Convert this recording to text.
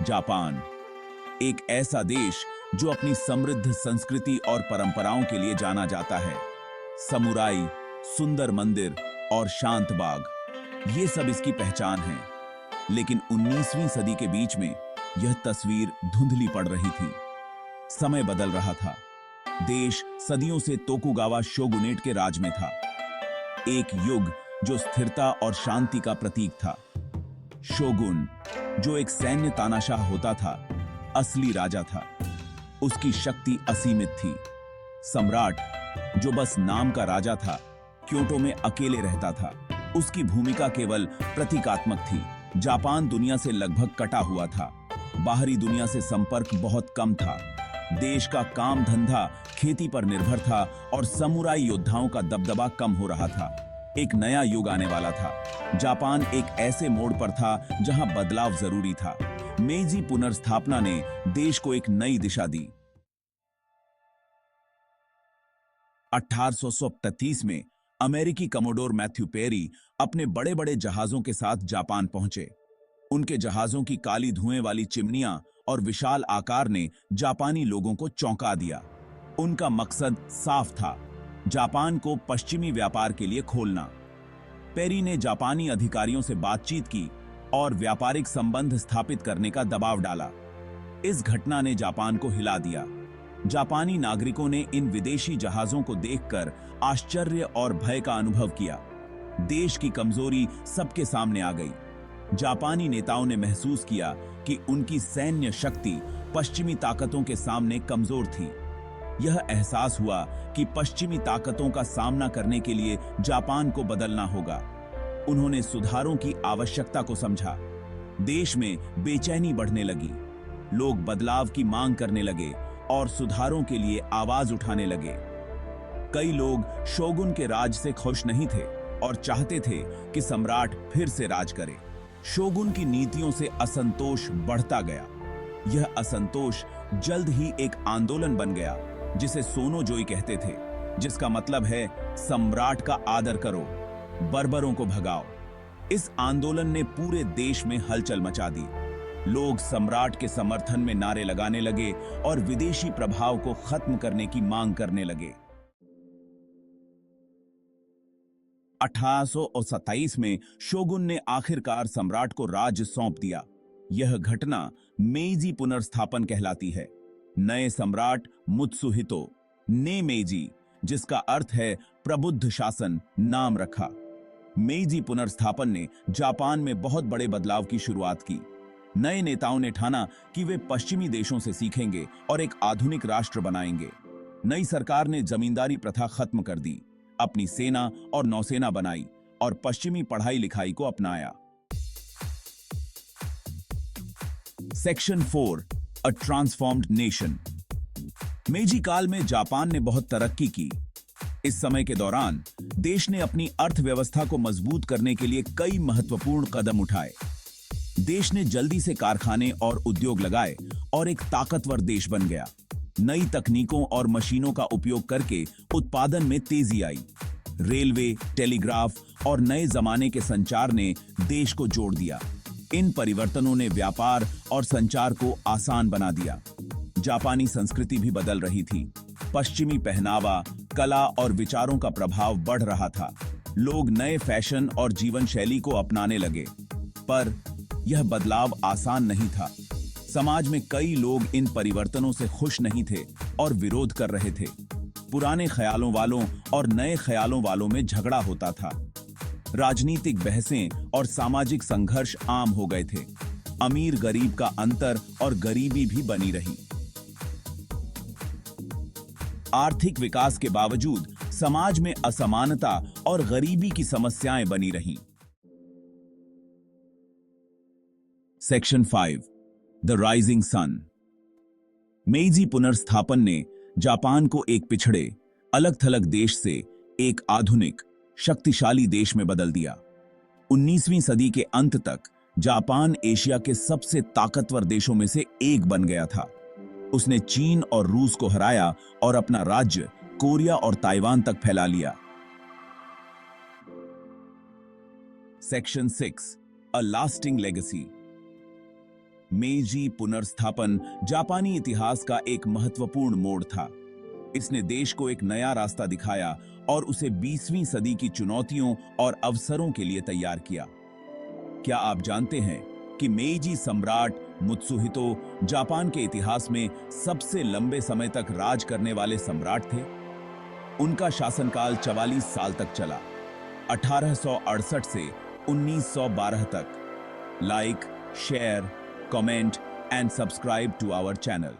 Japan, एक ऐसा देश जो अपनी समृद्ध संस्कृति और परंपराओं के लिए जाना जाता है। समुराई, सुंदर मंदिर और शांत बाग, ये सब इसकी पहचान है। लेकिन 19वीं सदी के बीच में यह तस्वीर धुंधली पड़ रही थी। समय बदल रहा था। देश सदियों से तोकुगावा शोगुनेट के राज में था। एक युग जो स्थिरता और शांति का प्रतीक था। शोगुन, जो एक सैन्य तानाशाह होता था, असली राजा था। उसकी शक्ति असीमित थी। सम्राट, जो बस नाम का राजा था, क्योटो में अकेले रहता था। उसकी भूमिका केवल प्रतीकात्मक थी। जापान दुनिया से लगभग कटा हुआ था। बाहरी दुनिया से संपर्क बहुत कम था। देश का काम धंधा खेती पर निर्भर था और समुराई योद्धाओं का दबदबा कम हो रहा था। एक नया युग आने वाला था। जापान एक ऐसे मोड़ पर था जहां बदलाव जरूरी था। मेजी पुनर्स्थापना ने देश को एक नई दिशा दी। 1837 में अमेरिकी कमोडोर मैथ्यू पेरी अपने बड़े बड़े जहाजों के साथ जापान पहुंचे। उनके जहाजों की काली धुएं वाली चिमनियां और विशाल आकार ने जापानी लोगों को चौंका दिया। उनका मकसद साफ था, जापान को पश्चिमी व्यापार के लिए खोलना। पेरी ने जापानी अधिकारियों से बातचीत की और व्यापारिक संबंध स्थापित करने का दबाव डाला। इस घटना ने जापान को हिला दिया। जापानी नागरिकों ने इन विदेशी जहाजों को देखकर आश्चर्य और भय का अनुभव किया। देश की कमजोरी सबके सामने आ गई। जापानी नेताओं ने महसूस किया कि उनकी सैन्य शक्ति पश्चिमी ताकतों के सामने कमजोर थी। यह एहसास हुआ कि पश्चिमी ताकतों का सामना करने के लिए जापान को बदलना होगा। उन्होंने सुधारों की आवश्यकता को समझा। देश में बेचैनी बढ़ने लगी। लोग बदलाव की मांग करने लगे और सुधारों के लिए आवाज उठाने लगे। कई लोग शोगुन के राज से खुश नहीं थे और चाहते थे कि सम्राट फिर से राज करे। शोगुन की नीतियों से असंतोष बढ़ता गया। यह असंतोष जल्द ही एक आंदोलन बन गया, जिसे सोनोजोई कहते थे, जिसका मतलब है सम्राट का आदर करो, बर्बरों को भगाओ। इस आंदोलन ने पूरे देश में हलचल मचा दी। लोग सम्राट के समर्थन में नारे लगाने लगे और विदेशी प्रभाव को खत्म करने की मांग करने लगे। 1827 में शोगुन ने आखिरकार सम्राट को राज्य सौंप दिया। यह घटना मेइजी पुनर्स्थापन कहलाती है। नए सम्राट मुत्सुहितो ने मेइजी, जिसका अर्थ है प्रबुद्ध शासन, नाम रखा। मेइजी पुनर्स्थापन ने जापान में बहुत बड़े बदलाव की शुरुआत की। नए नेताओं ने ठाना कि वे पश्चिमी देशों से सीखेंगे और एक आधुनिक राष्ट्र बनाएंगे। नई सरकार ने जमींदारी प्रथा खत्म कर दी, अपनी सेना और नौसेना बनाई और पश्चिमी पढ़ाई लिखाई को अपनाया। सेक्शन 4, अ ट्रांसफॉर्म्ड नेशन। मेजी काल में जापान ने बहुत तरक्की की। इस समय के दौरान देश ने अपनी अर्थव्यवस्था को मजबूत करने के लिए कई महत्वपूर्ण कदम उठाए। देश ने जल्दी से कारखाने और उद्योग लगाए और एक ताकतवर देश बन गया। नई तकनीकों और मशीनों का उपयोग करके उत्पादन में तेजी आई। रेलवे, टेलीग्राफ और नए जमाने के संचार ने देश को जोड़ दिया। इन परिवर्तनों ने व्यापार और संचार को आसान बना दिया। जापानी संस्कृति भी बदल रही थी। पश्चिमी पहनावा, कला और विचारों का प्रभाव बढ़ रहा था। लोग नए फैशन और जीवन शैली को अपनाने लगे, पर यह बदलाव आसान नहीं था। समाज में कई लोग इन परिवर्तनों से खुश नहीं थे और विरोध कर रहे थे। पुराने ख्यालों वालों और नए ख्यालों वालों में झगड़ा होता था। राजनीतिक बहसें और सामाजिक संघर्ष आम हो गए थे। अमीर गरीब का अंतर और गरीबी भी बनी रही। आर्थिक विकास के बावजूद समाज में असमानता और गरीबी की समस्याएं बनी रहीं। Section 5, the rising sun. Meiji पुनर्स्थापन ने जापान को एक पिछड़े, अलग थलग देश से एक आधुनिक, शक्तिशाली देश में बदल दिया। 19वीं सदी के अंत तक जापान एशिया के सबसे ताकतवर देशों में से एक बन गया था। उसने चीन और रूस को हराया और अपना राज्य कोरिया और ताइवान तक फैला लिया। Section 6, a lasting legacy. Meiji पुनर्स्थापन जापानी इतिहास का एक महत्वपूर्ण मोड़ था। इसने देश को एक नया रास्ता दिखाया और उसे 20वीं सदी की चुनौतियों और अवसरों के लिए तैयार किया। क्या आप जानते हैं कि मेइजी सम्राट मुत्सुहितो जापान के इतिहास में सबसे लंबे समय तक राज करने वाले सम्राट थे? उनका शासनकाल 44 साल तक चला, 1868 से 1912 तक। Like, share, comment and subscribe to our channel.